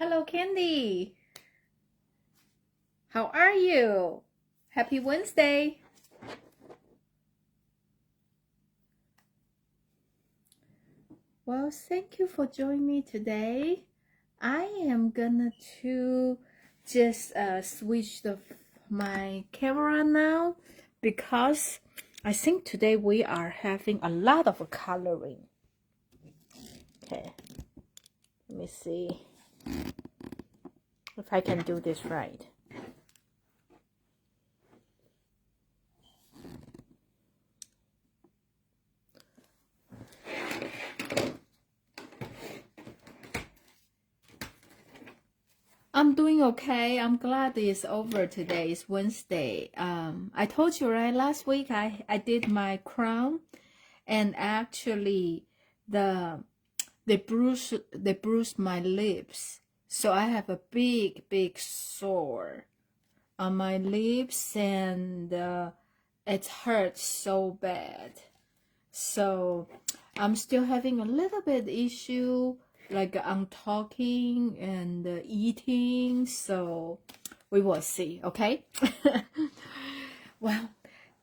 Hello, Candy. How are you? Happy Wednesday. Well, thank you for joining me today. I am gonna to just switch my camera now because I think today we are having a lot of coloring. Okay, let me see if I can do this right. I'm doing okay. I'm glad it's over today. It's Wednesday. I told you right last week I did my crown, and actually they bruised my lips, so I have a big sore on my lips, and it hurts so bad. So I'm still having a little bit issue like I'm talking and eating, so we will see. Okay. Well,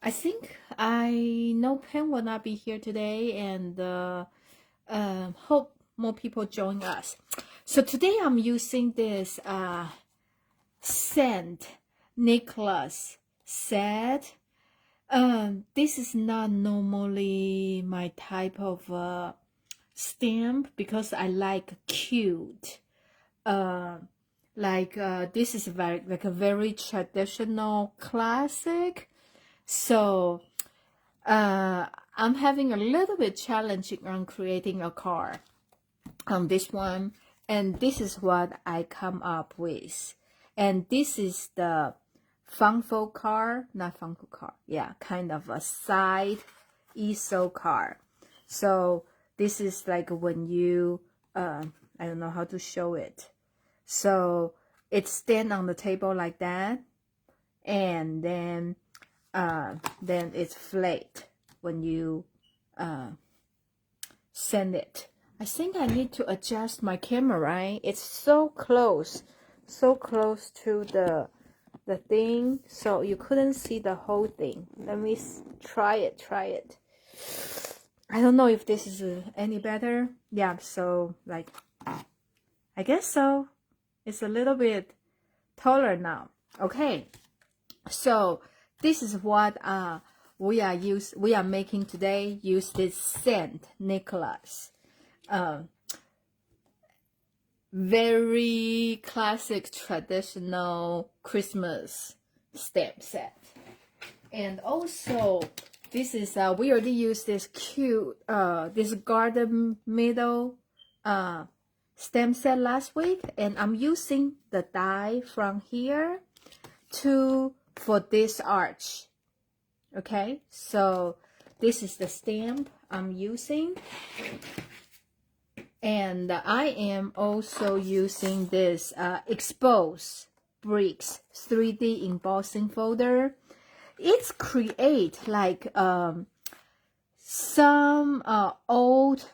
I think I know Pen will not be here today, and hope more people join us. So today I'm using this Saint Nicholas set. This is not normally my type of stamp because I like cute. This is a very traditional classic. So I'm having a little bit challenging on creating a card on this one, and this is what I come up with. And this is the Funko card, not Funko card, yeah, kind of a side easel card. So this is like when you, I don't know how to show it. So it stands on the table like that, and then it's flat when you send it. I think I need to adjust my camera, right? It's so close to the thing, so you couldn't see the whole thing. Let me try it. I don't know if this is any better. Yeah, so like I guess so. It's a little bit taller now. Okay, so this is what we are making today. Use this Saint Nicholas, very classic traditional Christmas stamp set. And also this is we already used this cute this garden middle stamp set last week, and I'm using the die from here for this arch. Okay, so this is the stamp I'm using. And I am also using this Expose Bricks 3D embossing folder. It's create like some old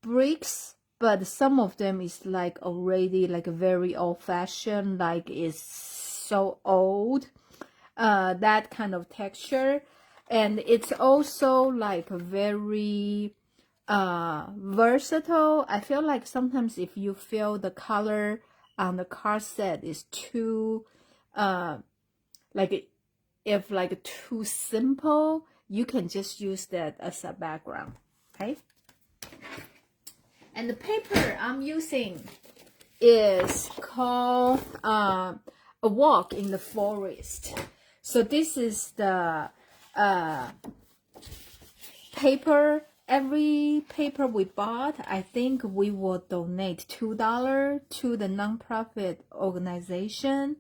bricks, but some of them is like already like very old-fashioned, like it's so old, that kind of texture. And it's also like very versatile. I feel like sometimes if you feel the color on the card set is too too simple, you can just use that as a background. Okay, and the paper I'm using is called A Walk in the Forest. So this is the paper. Every paper we bought, I think we will donate $2 to the nonprofit organization.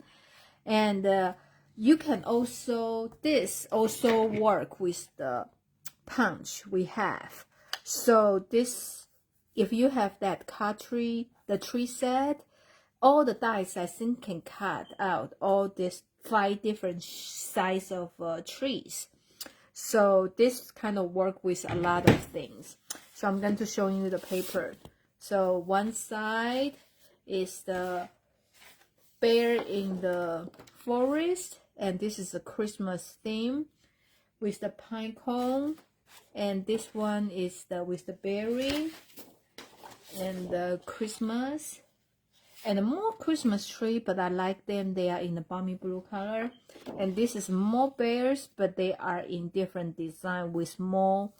And you can also, this also work with the punch we have. So this, if you have that the tree set, all the dies I think can cut out all these 5 different size of trees. So this kind of work with a lot of things. So I'm going to show you the paper. So one side is the bear in the forest, and this is a Christmas theme with the pine cone, and this one is with the berry and the Christmas, and more Christmas tree, but I like them. They are in the balmy blue color. And this is more bears, but they are in different design with more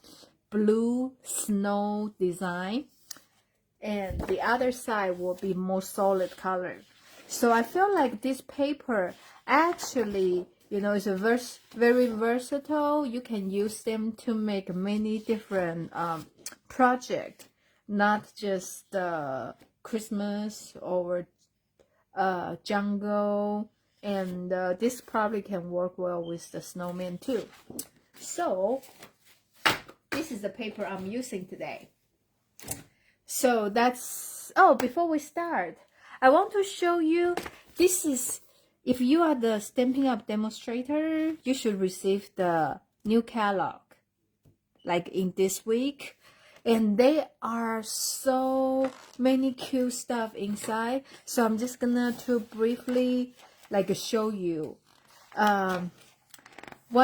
blue snow design. And the other side will be more solid color. So I feel like this paper actually, you know, is a very versatile. You can use them to make many different projects, not just Christmas or jungle, and this probably can work well with the snowman too. So this is the paper I'm using today. So that's, oh, before we start, I want to show you, this is, if you are the Stampin' Up demonstrator, you should receive the new catalog like in this week. And there are so many cute stuff inside. So I'm just gonna briefly like show you. One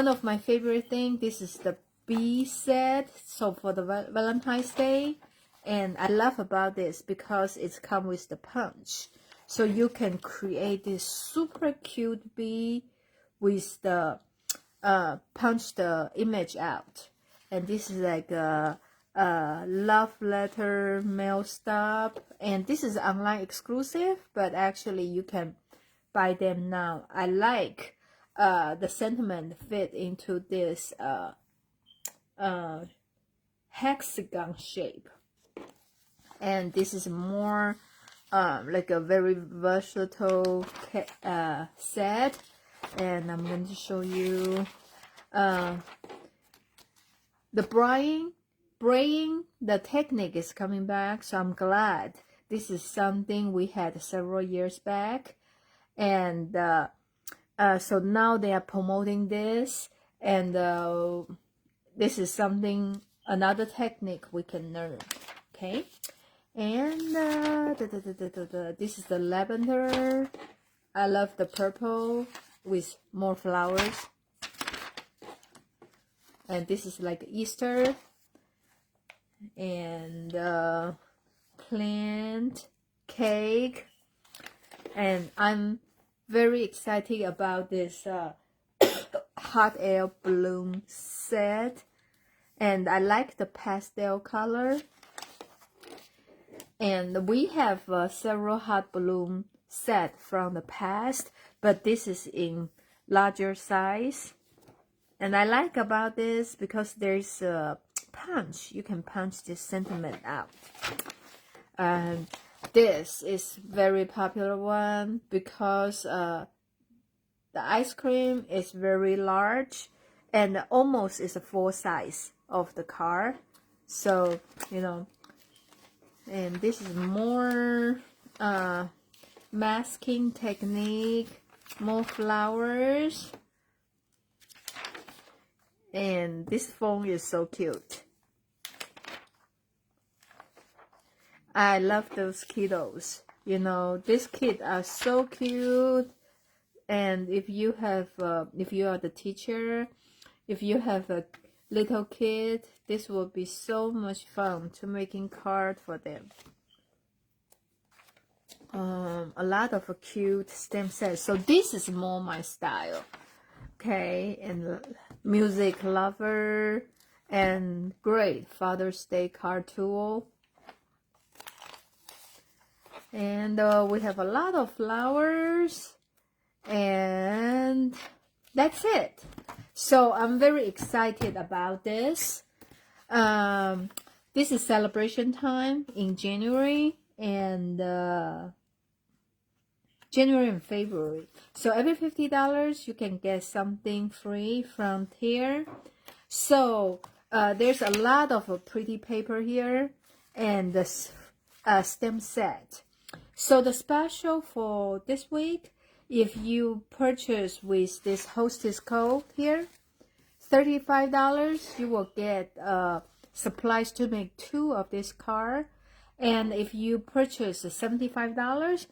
of my favorite thing, this is the bee set. So for the Valentine's Day. And I love about this because it's come with the punch. So you can create this super cute bee with the, punch the image out. And this is like a love letter mail stop, and this is online exclusive, but actually you can buy them now. I like the sentiment fit into this hexagon shape, and this is more like a very versatile set. And I'm going to show you the braying, the technique is coming back, so I'm glad. This is something we had several years back, and so now they are promoting this, and this is something, another technique we can learn. Okay, and this is the lavender. I love the purple with more flowers, and this is like Easter. And plant cake, and I'm very excited about this hot air balloon set, and I like the pastel color. And we have several hot balloon set from the past, but this is in larger size, and I like about this because there's a punch. You can punch this sentiment out. And this is very popular one because the ice cream is very large and almost is a full size of the car. So, you know, and this is more masking technique, more flowers. And this phone is so cute. I love those kiddos. You know, these kids are so cute. And if you have, if you are the teacher, if you have a little kid, this will be so much fun to making card for them. A lot of cute stamp sets. So this is more my style. Okay, and music lover, and great Father's Day card tool. And we have a lot of flowers, and that's it. So I'm very excited about this. This is celebration time in January and February. So every $50 you can get something free from here. So there's a lot of pretty paper here and the stamp set. So the special for this week, if you purchase with this hostess code here, $35, you will get supplies to make 2 of this card. And if you purchase $75,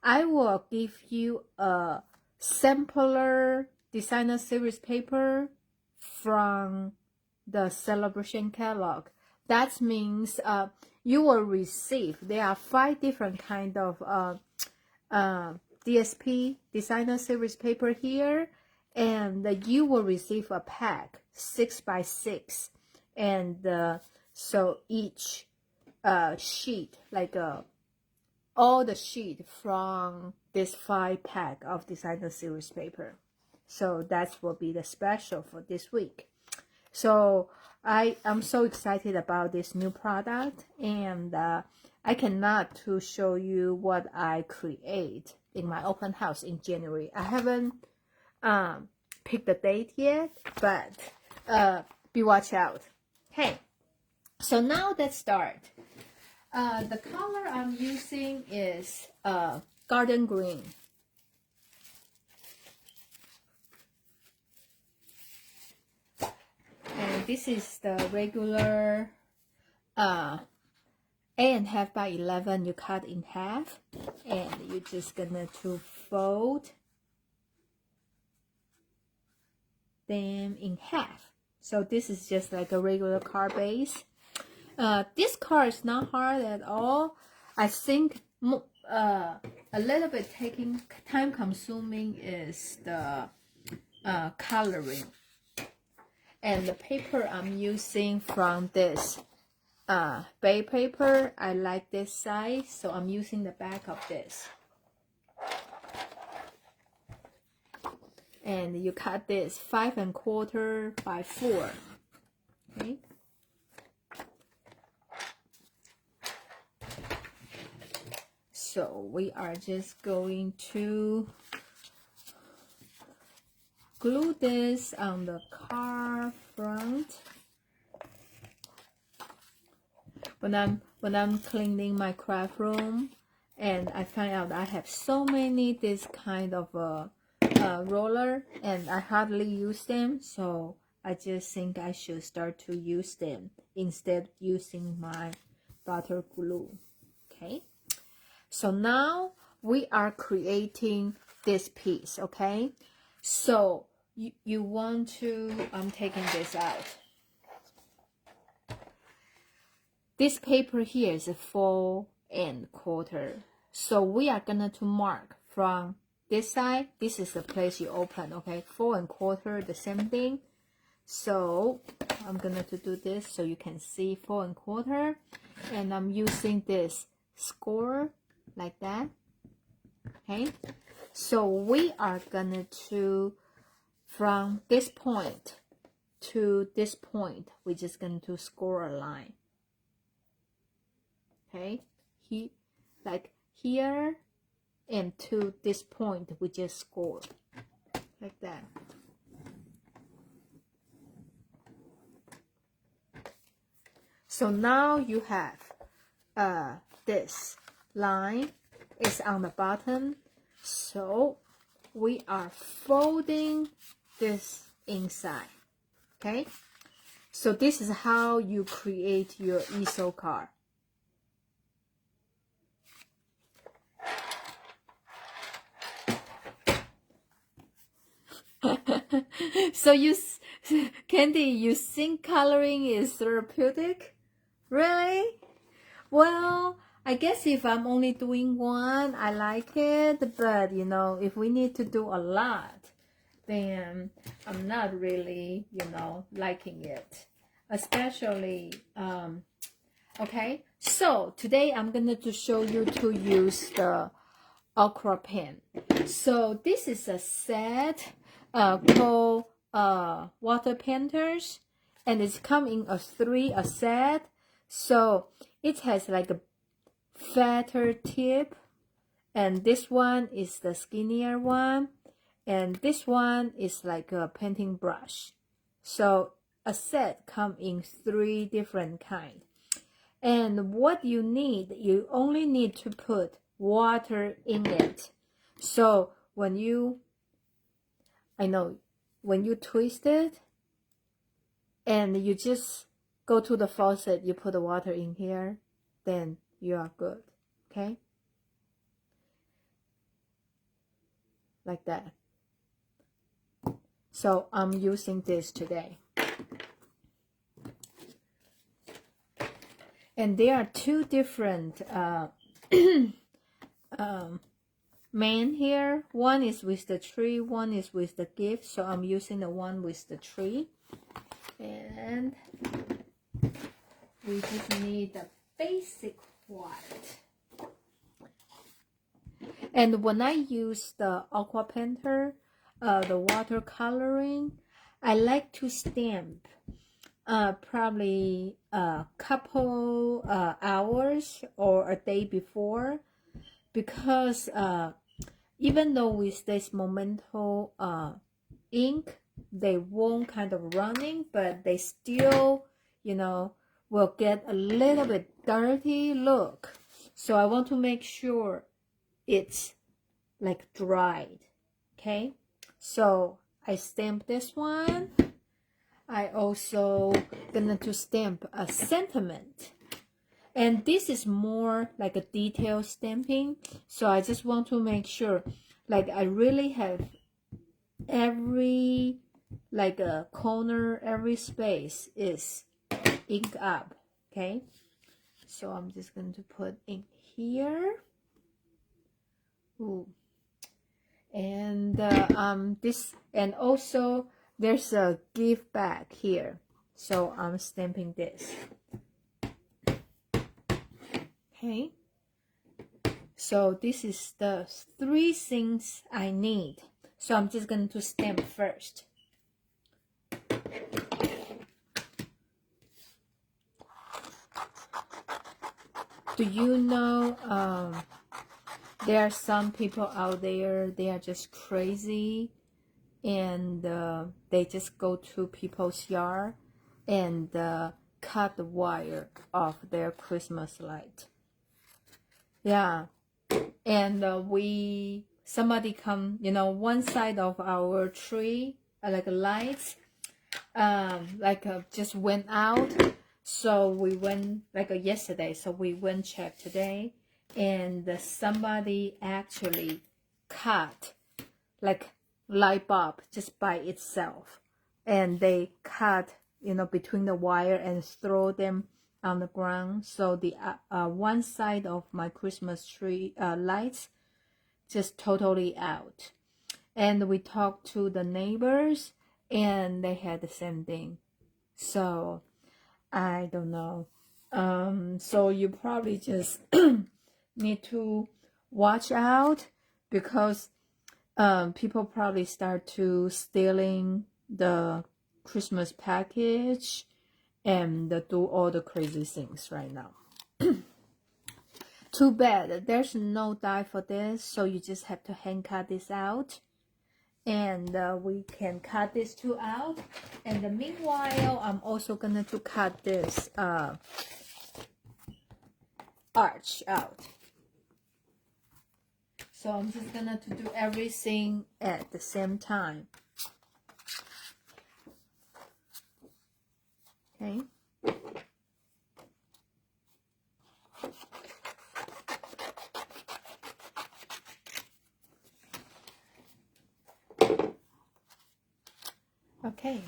I will give you a sampler designer series paper from the celebration catalog. That means you will receive, there are 5 different kind of DSP designer series paper here, and you will receive a pack 6 by 6, and so each sheet, like all the sheet from this 5 pack of designer series paper. So that will be the special for this week. So I'm so excited about this new product, and I cannot to show you what I create in my open house in January. I haven't picked the date yet, but be watch out. Okay, so now let's start. The color I'm using is garden green. And this is the regular 8.5 by 11. You cut in half, and you're just gonna to fold them in half. So this is just like a regular card base. This card is not hard at all. I think a little bit time consuming is the coloring. And the paper I'm using from this bay paper, I like this size, so I'm using the back of this. And you cut this 5 1/4 by 4. Okay. So we are just going to glue this on the card front. When I'm cleaning my craft room, and I find out I have so many this kind of roller, and I hardly use them, so I just think I should start to use them instead of using my butter glue. Okay, so now we are creating this piece. Okay, so you want to, I'm taking this out. This paper here is 4 1/4. So we are gonna to mark from this side. This is the place you open, okay? 4 1/4, the same thing. So I'm gonna to do this so you can see 4 1/4. And I'm using this score like that. Okay? So we are gonna to, from this point to this point, we're just going to score a line. Okay, like here and to this point, we just score like that. So now you have this line is on the bottom, so we are folding this inside. Okay, so this is how you create your easel card. So Candy, you think coloring is therapeutic? Really? Well, I guess if I'm only doing one, I like it, but you know, if we need to do a lot, then I'm not really, you know, liking it. Especially, okay, so today I'm going to show you to use the ochre pen. So this is a set called water painters, and it's coming a set. So it has like a fatter tip, and this one is the skinnier one, and this one is like a painting brush. So a set come in 3 different kind. And what you need, you only need to put water in it. So when you twist it, and you just go to the faucet, you put the water in here, then you are good. Okay, like that. So I'm using this today. And there are two different man here. One is with the tree, one is with the gift. So I'm using the one with the tree. And we just need the basic white. And when I use the aqua painter, the watercoloring, I like to stamp probably a couple hours or a day before, because even though with this Memento ink, they won't kind of running, but they still, you know, will get a little bit dirty look. So I want to make sure it's like dried. Okay, so I stamp this one. I also gonna to stamp a sentiment, and this is more like a detail stamping. So I just want to make sure, like I really have every like a corner, every space is ink up. Okay, so I'm just going to put ink here. Ooh. And this, and also there's a gift bag here, so I'm stamping this. Okay, so this is the 3 things I need, so I'm just going to stamp first. Do you know there are some people out there, they are just crazy, and they just go to people's yard and cut the wire of their Christmas light. Yeah, and somebody come, you know, one side of our tree, like lights, just went out. So we went like yesterday. So we went check today, and somebody actually cut like light bulb just by itself, and they cut, you know, between the wire and throw them on the ground. So the one side of my Christmas tree lights just totally out. And we talked to the neighbors, and they had the same thing. So I don't know. So you probably just need to watch out, because people probably start to stealing the Christmas package and do all the crazy things right now. Too bad there's no die for this, so you just have to hand cut this out, and we can cut this two out. And meanwhile, I'm also gonna to cut this arch out. So I'm just gonna to do everything at the same time. Okay. Okay.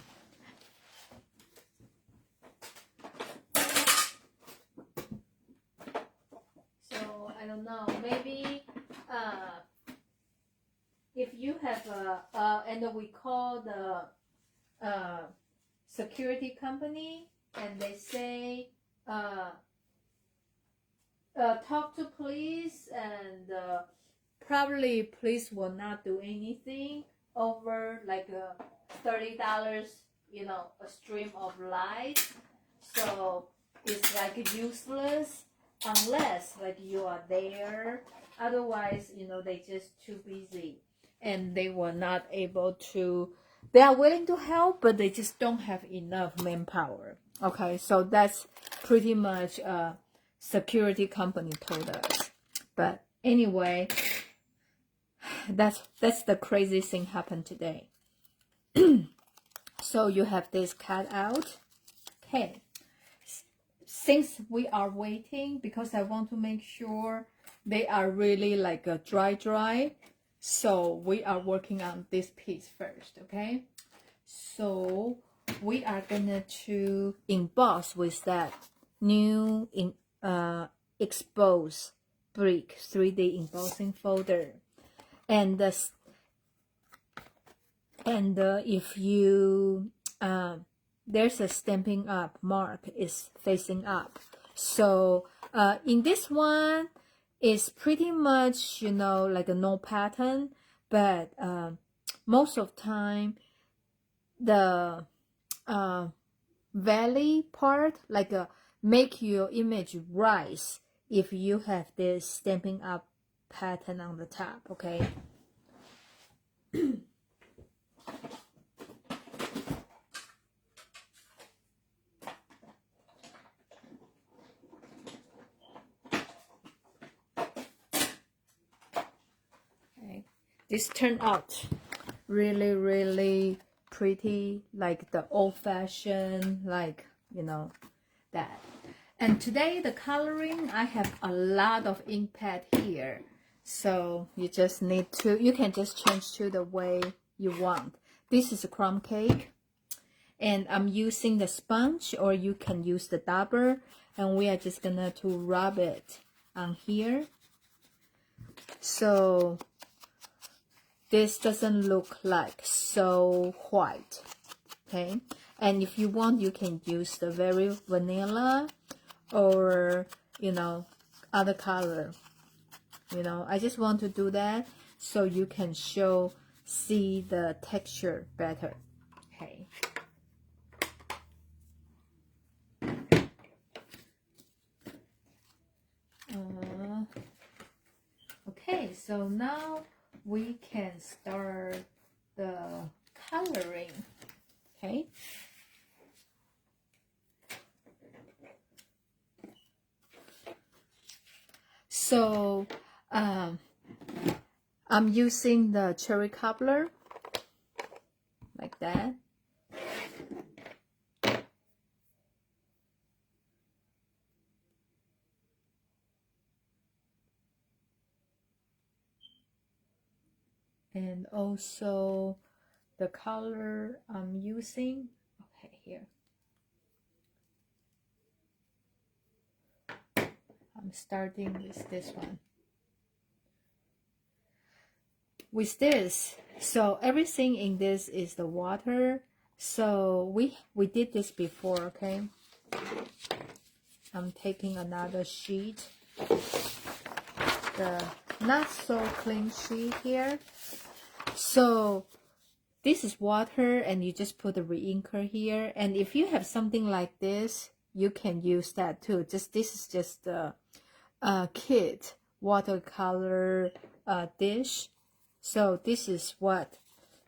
So I don't know, maybe if you have and we call the security company, and they say talk to police, and probably police will not do anything over like $30, you know, a stream of light. So it's like useless unless like you are there. Otherwise, you know, they just too busy, and they were not able to. They are willing to help, but they just don't have enough manpower. Okay, so that's pretty much security company told us. But anyway, that's the crazy thing happened today. So you have this cut out. Okay, since we are waiting, because I want to make sure they are really like a dry, So we are working on this piece first, okay? So we are gonna to emboss with that new expose brick 3D embossing folder, and if you there's a Stampin' Up mark is facing up. So in this one, it's pretty much, you know, like a no pattern, but most of time the valley part, like make your image rise if you have this Stampin' Up pattern on the top, okay? This turned out really, really pretty, like the old-fashioned, like, you know, that. And today the coloring, I have a lot of ink pad here, so you just need to, you can just change to the way you want. This is a crumb cake, and I'm using the sponge, or you can use the dauber, and we are just gonna to rub it on here. So this doesn't look like so white, okay? And if you want, you can use the very vanilla or, you know, other color. You know, I just want to do that so you can see the texture better, okay? Okay, so now we can start the coloring, okay? So I'm using the cherry cobbler like that. And also the color I'm using, okay, here. I'm starting with this one. With this, so everything in this is the water. So we did this before, okay? I'm taking another sheet, the not so clean sheet here. So this is water, and you just put the re-inker here. And if you have something like this, you can use that too. This is just a kit watercolor dish. So this is what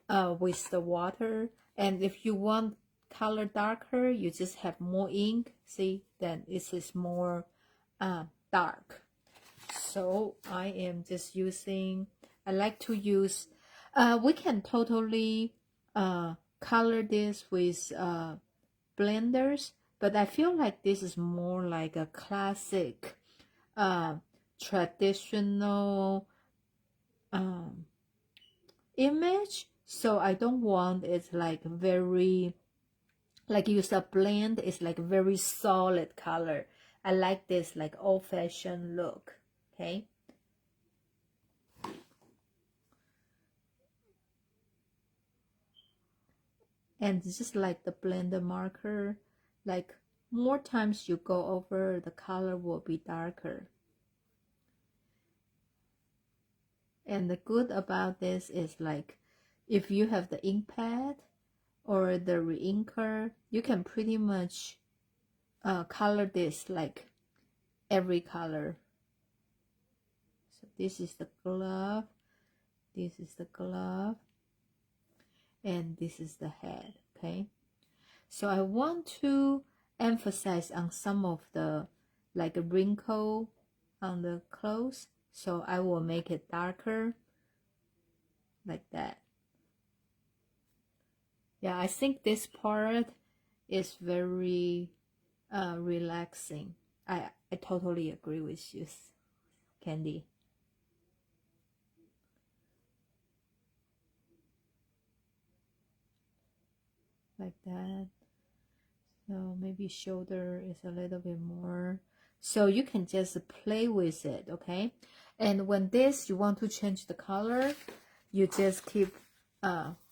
with the water. And if you want color darker, you just have more ink. See, then this is more dark. So I am just using, I like to use, we can totally color this with blenders, but I feel like this is more like a classic traditional image. So I don't want it like very, like use a blend, it's like very solid color. I like this like old-fashioned look, okay? And just like the blender marker, like more times you go over, the color will be darker. And the good about this is like, if you have the ink pad or the re-inker, you can pretty much color this like every color. So this is the glove, this is the glove, and this is the head, okay? So I want to emphasize on some of the like a wrinkle on the clothes, so I will make it darker like that. Yeah, I think this part is very relaxing. I totally agree with you, Candy. like that. So maybe shoulder is a little bit more. So you can just play with it, okay? And when this, you want to change the color, you just keep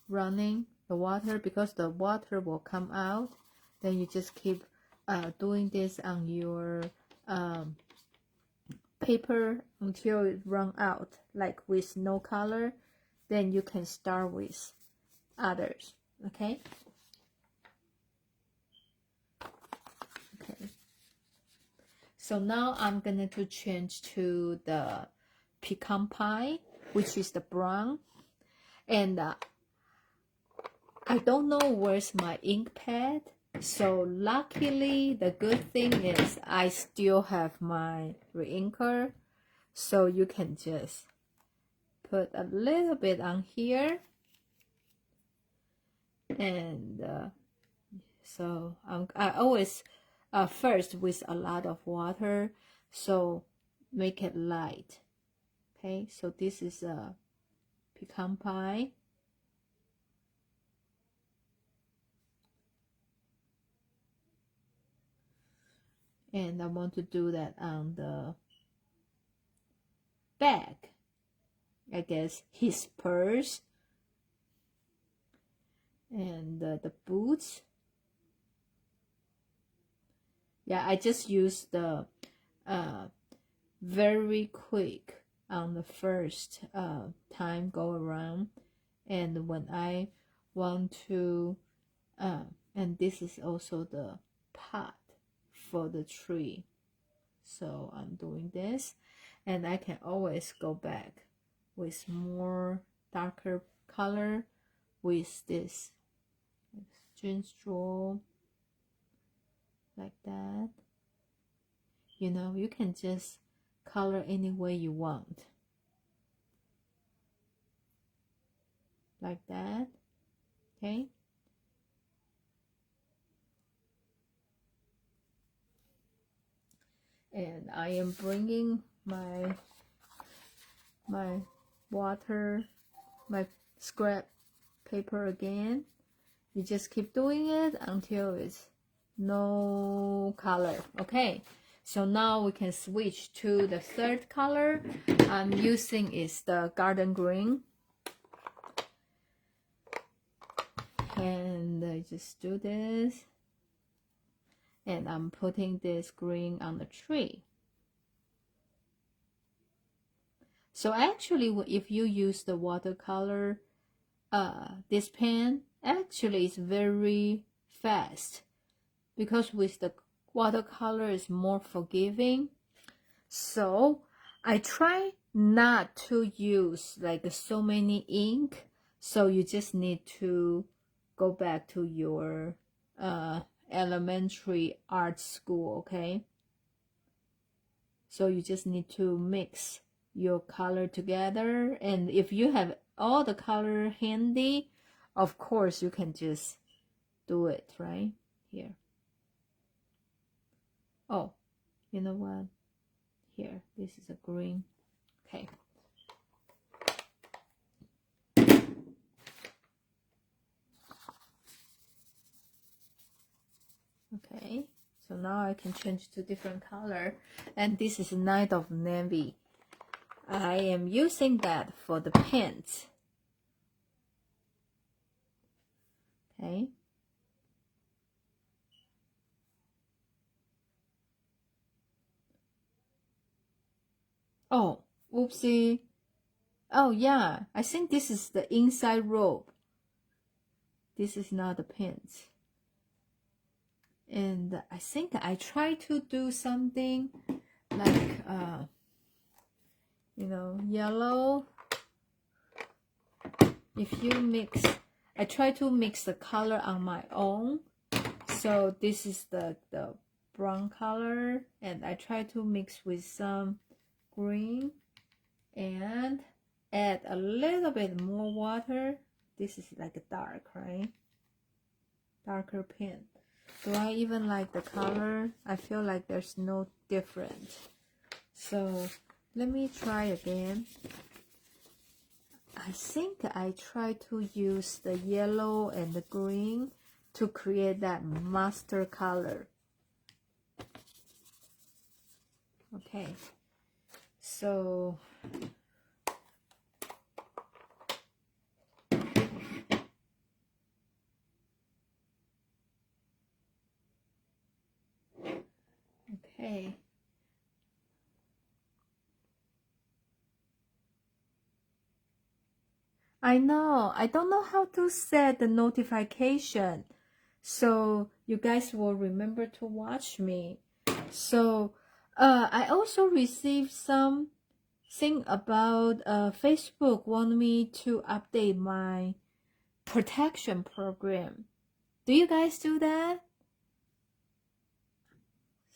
running the water, because the water will come out. Then you just keep doing this on your paper until it run out, like with no color. Then you can start with others, okay? Okay. So now I'm gonna to change to the pecan pie, which is the brown. And I don't know where's my ink pad. So luckily, the good thing is I still have my re-inker. So you can just put a little bit on here. And so I always first with a lot of water, so make it light. Okay, so this is a pecan pie. And I want to do that on the back. I guess his purse and the boots. Yeah, I just used the very quick on the first time go around. And when I want to, and this is also the pot for the tree. So I'm doing this, and I can always go back with more darker color with this string straw, like that. You know, you can just color any way you want, like that. Okay. And I am bringing my water, my scrap paper again. You just keep doing it until it's no color. Okay, so now we can switch to the third color I'm using is the garden green. And I just do this. And I'm putting this green on the tree. So actually, if you use the watercolor, this pen actually is very fast, because with the watercolor is more forgiving. So I try not to use like so many ink. So you just need to go back to your elementary art school, okay? So you just need to mix your color together. And if you have all the color handy, of course you can just do it right here. Oh, you know what? Here, this is a green. Okay. Okay, so now I can change to different color. And this is Night of Navy. I am using that for the pants. Okay. Oh, oopsie. Oh yeah, I think this is the inside rope. This is not the pants. And I think I try to do something like you know, yellow. If you mix, I try to mix the color on my own. So this is the brown color, and I try to mix with some green and add a little bit more water. This is like a dark, right? Darker pink. Do I even like the color? I feel like there's no difference. So let me try again. I think I try to use the yellow and the green to create that master color. Okay, so okay. I know, I don't know how to set the notification, so you guys will remember to watch me. So I also received some thing about Facebook want me to update my protection program. Do you guys do that?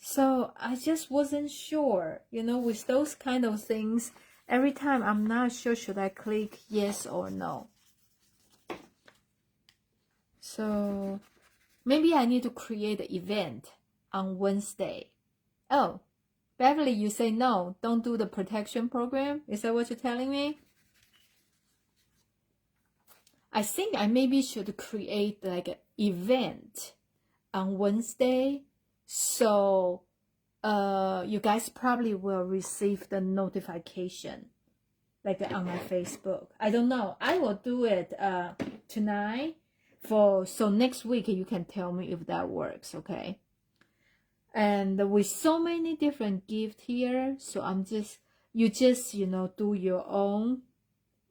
So I just wasn't sure, you know, with those kind of things, every time I'm not sure should I click yes or no. So maybe I need to create an event on Wednesday. Oh, Beverly, you say no, don't do the protection program? Is that what you're telling me? I think I maybe should create like an event on Wednesday, so you guys probably will receive the notification like on my Facebook. I don't know. I will do it tonight, so next week you can tell me if that works, okay? And with so many different gifts here, so you just you know, do your own,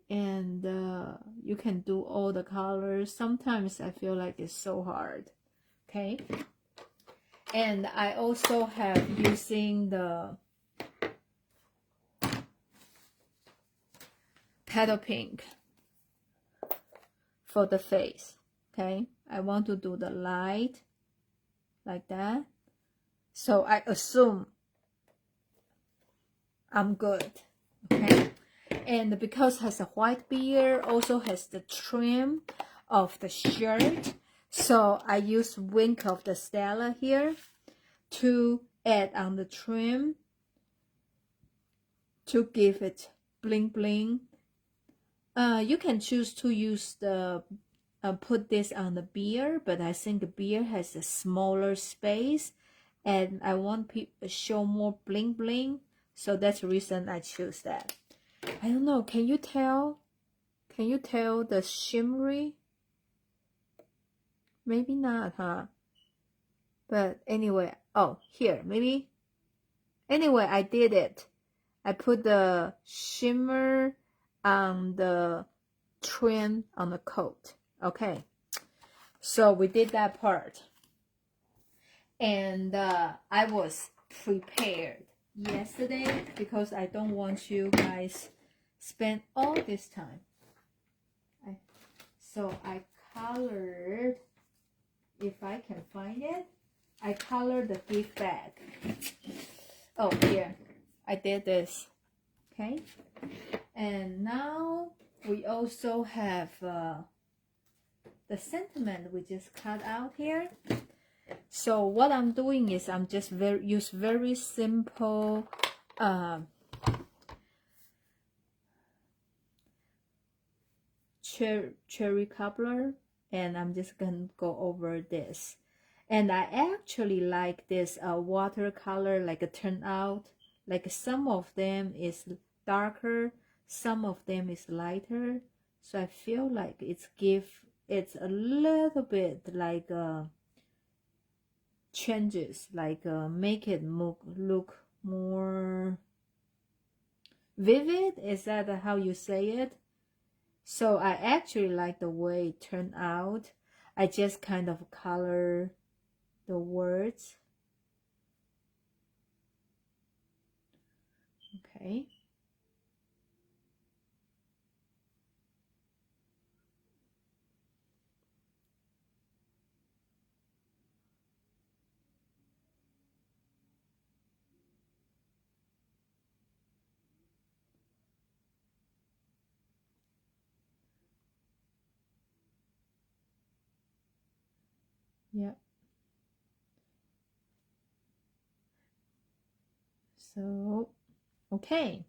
and you can do all the colors. Sometimes I feel like it's so hard, okay? And I also have using the petal pink for the face, okay? I want to do the light like that, so I assume I'm good, okay? And because it has a white beard, also has the trim of the shirt, so I use wink of the Stella here to add on the trim to give it bling bling. You can choose to use the put this on the beard, but I think the beard has a smaller space, and I want people to show more bling bling, so that's the reason I choose that. I don't know, can you tell? Can you tell the shimmery? Maybe not, huh? But anyway, oh, here, maybe. Anyway, I did it. I put the shimmer on the trim on the coat. Okay, so we did that part. And I was prepared yesterday because I don't want you guys spend all this time. So I colored, if I can find it, I colored the gift bag. Oh, here, I did this, okay? And now we also have the sentiment we just cut out here. So what I'm doing is I'm just use very simple cherry cobbler, and I'm just gonna go over this. And I actually like this watercolor, like a turnout, like some of them is darker, some of them is lighter, so I feel like it's a little bit like changes, like make it look more vivid. Is that how you say it? So I actually like the way it turned out. I just kind of color the words. Okay. Yeah. So, okay.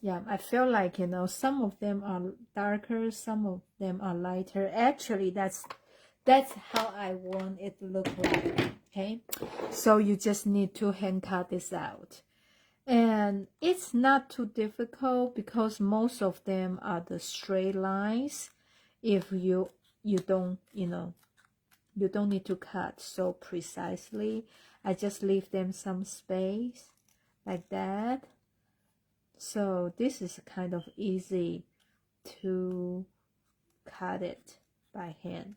Yeah, I feel like, you know, some of them are darker, some of them are lighter. Actually, That's how I want it to look like. Okay, so you just need to hand cut this out. And it's not too difficult because most of them are the straight lines. If you don't, you don't need to cut so precisely. I just leave them some space like that. So this is kind of easy to cut it by hand.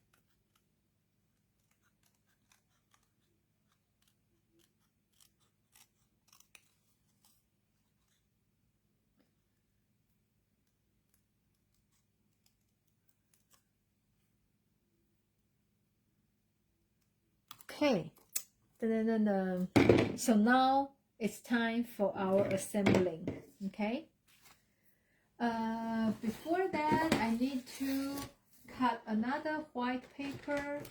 Okay, so now it's time for our assembling. Okay, before that I need to cut another white paper,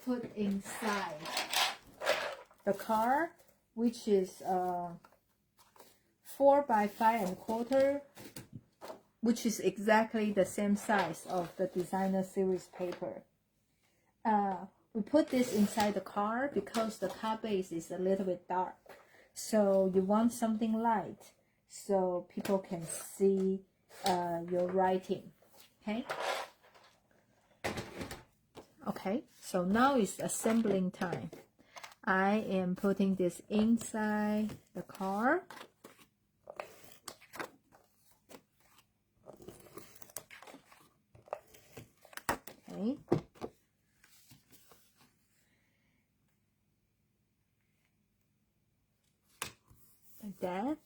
put inside the card, which is 4 by 5¼ which is exactly the same size of the designer series paper. We put this inside the card because the card base is a little bit dark, so you want something light so people can see your writing. Okay, so now it's assembling time. I am putting this inside the card. Okay. Like that.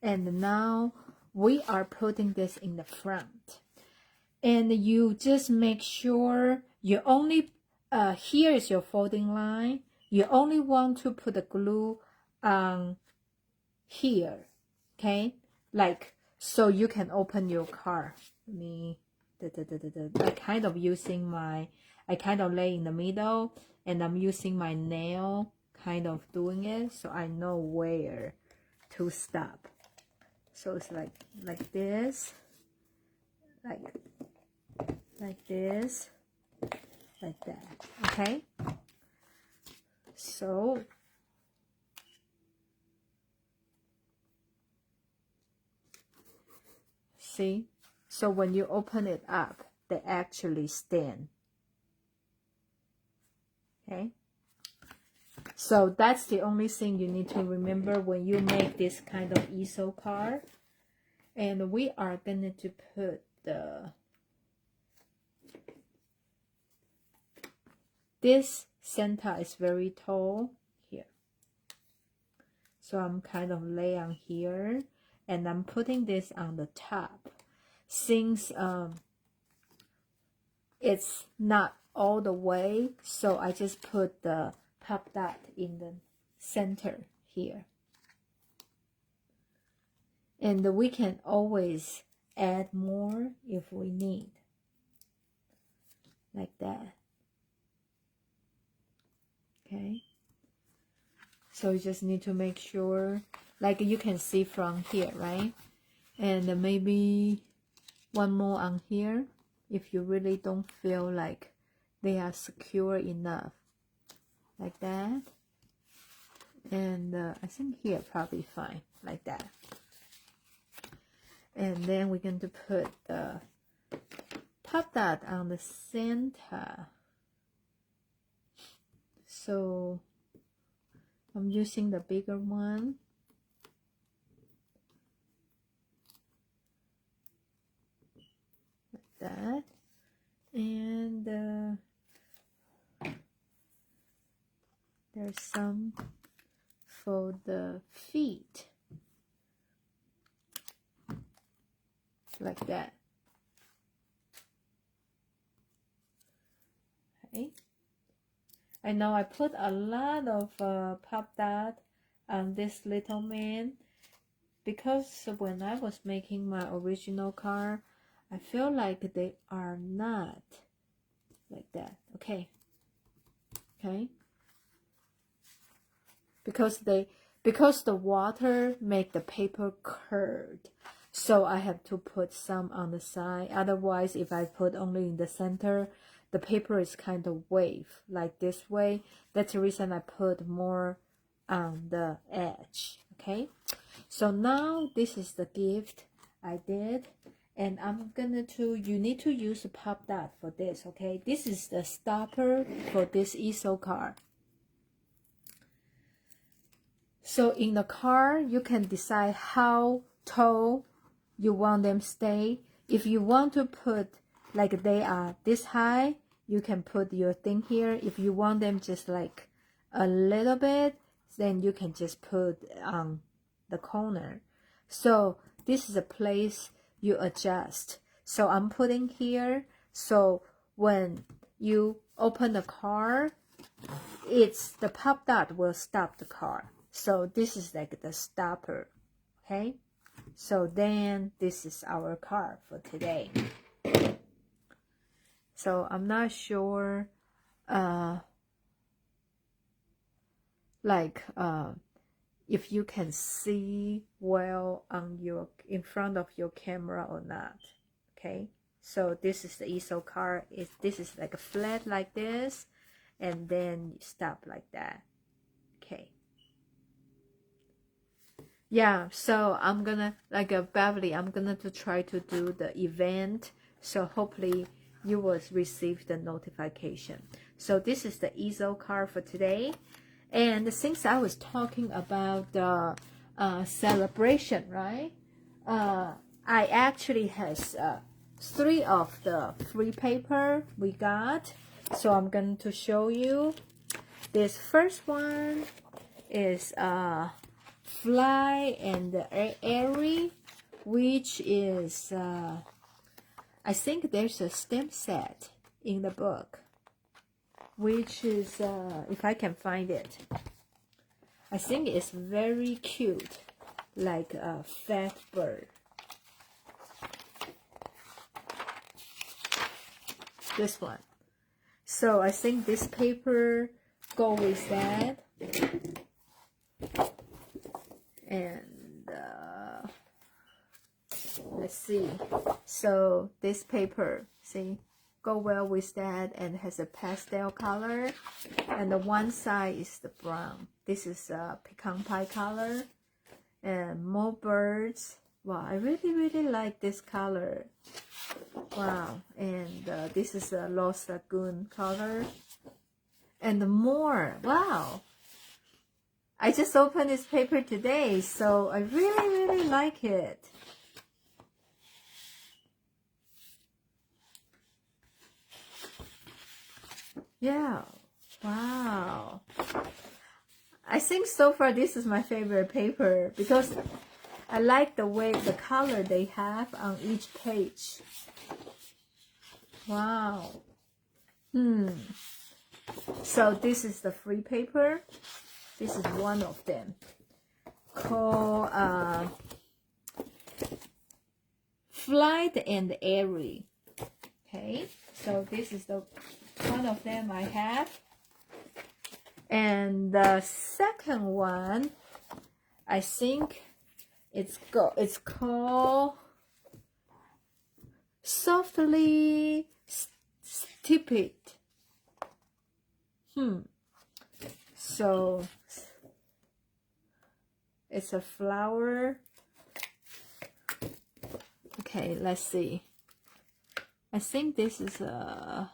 And now we are putting this in the front. And you just make sure you only, here is your folding line. You only want to put the glue on here, okay? Like, so you can open your card. I kind of using my, I kind of lay in the middle and I'm using my nail kind of doing it so I know where to stop. So it's like this, like this, like that. Okay, so see, so when you open it up, they actually stand. Okay, so that's the only thing you need to remember when you make this kind of easel card. And we are going to put the, this center is very tall here, so I'm kind of lay on here and I'm putting this on the top. Since it's not all the way, so I just put the pop dot in the center here. And we can always add more if we need, like that. Okay, so you just need to make sure, like you can see from here, right? And maybe one more on here if you really don't feel like they are secure enough, like that. And I think here probably fine, like that. And then we're going to put the pop dot on the center. So I'm using the bigger one. Like that. And there's some for the feet. Like that. Okay. I know I put a lot of pop dot on this little man because when I was making my original card, I feel like they are not like that. Okay. Okay. Because the water make the paper curved. So I have to put some on the side. Otherwise, if I put only in the center, the paper is kind of wave like this way. That's the reason I put more on the edge. Okay, so now this is the gift I did, and I'm gonna you need to use a pop dot for this. Okay, this is the stopper for this easel card. So in the card, you can decide how tall you want them stay. If you want to put like they are this high, you can put your thing here. If you want them just like a little bit, then you can just put on the corner. So this is a place you adjust. So I'm putting here, so when you open the card, the pop dot will stop the card. So this is like the stopper. Okay, so then this is our card for today. So I'm not sure if you can see well on in front of your camera or not. Okay, so this is the easel card. This is like a flat like this, and then you stop like that. Okay, yeah, so I'm gonna Beverly, I'm gonna try to do the event, so hopefully you will receive the notification. So this is the easel card for today. And since I was talking about the celebration, right? I actually has 3 of the free paper we got. So I'm going to show you. This first one is Fly and Airy, which is I think there's a stamp set in the book, which is if I can find it, I think it's very cute, like a fat bird. This one. So I think this paper go with that. And let's see. So this paper, see, go well with that, and has a pastel color. And the one side is the brown. This is a pecan pie color. And more birds. Wow, I really like this color. Wow, and this is a Lost Lagoon color. And more, wow. I just opened this paper today, so I really like it. Yeah, wow. I think so far this is my favorite paper because I like the way, the color they have on each page. Wow. So this is the free paper. This is one of them, called Flight and Airy. Okay, so this is the one of them I have. And the second one, I think it's called Softly Stippled. So it's a flower. Okay, let's see. I think this is I'm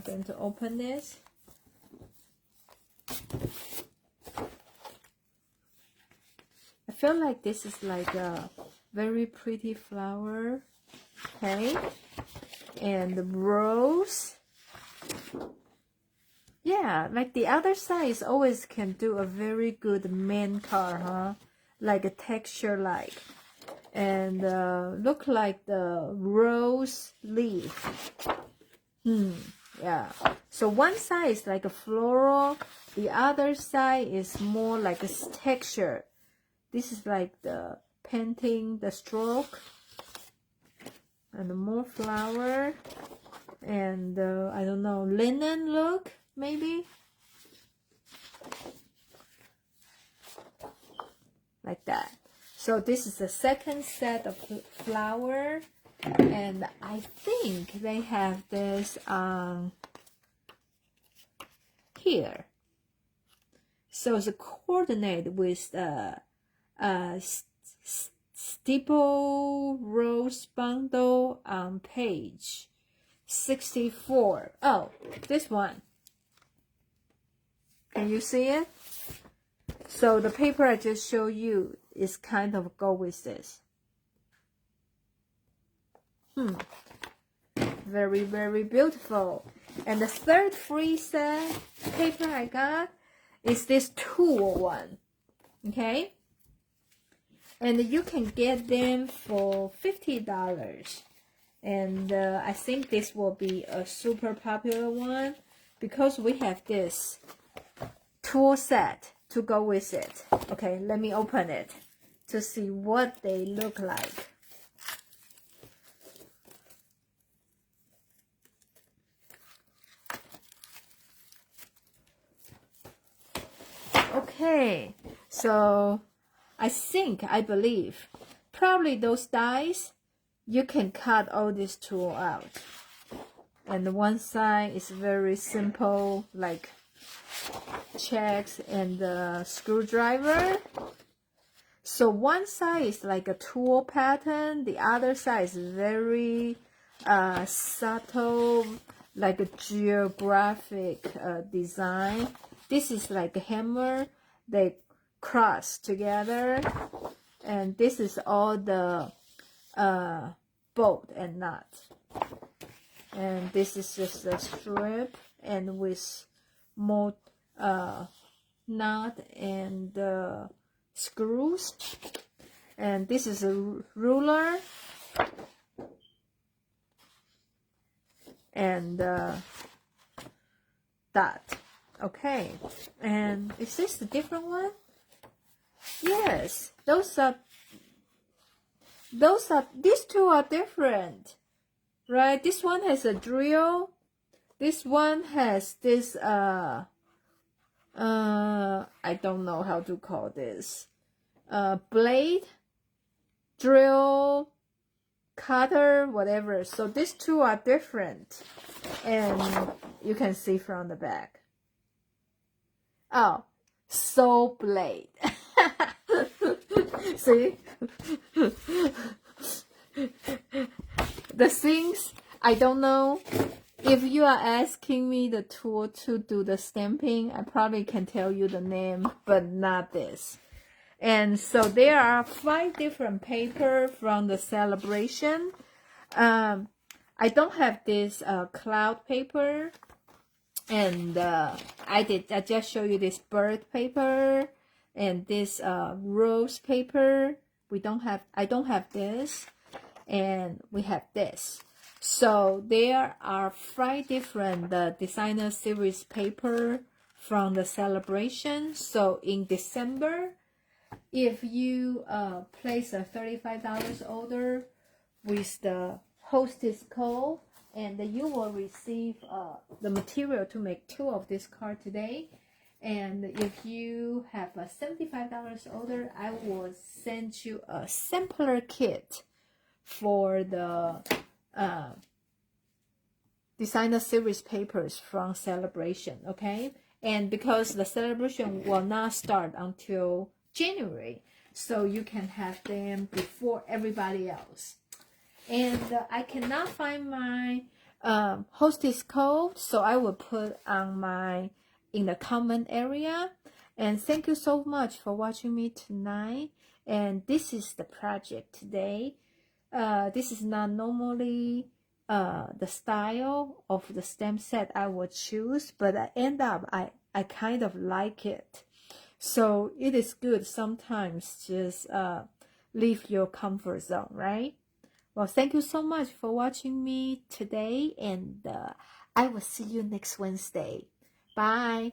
going to open this. I feel like this is like a very pretty flower. Okay, and the rose. Yeah, like the other side is always can do a very good main card, huh? Like a texture like. And look like the rose leaf. Yeah. So one side is like a floral. The other side is more like a texture. This is like the painting, the stroke. And more flower. And I don't know, linen look. Maybe like that. So this is the second set of flower. And I think they have this here. So it's coordinated with the steeple rose bundle on page 64. Oh, this one. Can you see it? So the paper I just showed you is kind of go with this. Very, very beautiful. And the third free set paper I got is this tool one. Okay? And you can get them for $50. And I think this will be a super popular one because we have this tool set to go with it. Okay, let me open it to see what they look like. Okay, so I believe, probably those dies, you can cut all this tool out. And one side is very simple, like checks and the screwdriver. So one side is like a tool pattern, the other side is very subtle, like a geographic design. This is like a hammer, they cross together, and this is all the bolt and nut. And this is just a strip, and with more nut and screws. And this is a ruler and dot. Okay, and is this a different one? Yes, these two are different, right? This one has a drill. This one has this I don't know how to call this, blade, drill, cutter, whatever. So these two are different, and you can see from the back. Oh, saw blade. See? The things, I don't know. If you are asking me the tool to do the stamping, I probably can tell you the name, but not this. And so there are 5 different paper from the celebration. I don't have this cloud paper. And I just show you this bird paper and this rose paper. I don't have this, and we have this. So there are 5 different designer series paper from the celebration. So in December, if you place a $35 order with the hostess code, and you will receive the material to make 2 of this card today. And if you have a $75 order, I will send you a sampler kit for the designer series papers from celebration. Okay, and because the celebration will not start until January, so you can have them before everybody else. And I cannot find my hostess code, so I will put on in the comment area. And thank you so much for watching me tonight. And this is the project today. This is not normally the style of the stamp set I would choose, but I end up I kind of like it. So it is good sometimes just leave your comfort zone, right? Well, thank you so much for watching me today, and I will see you next Wednesday. Bye.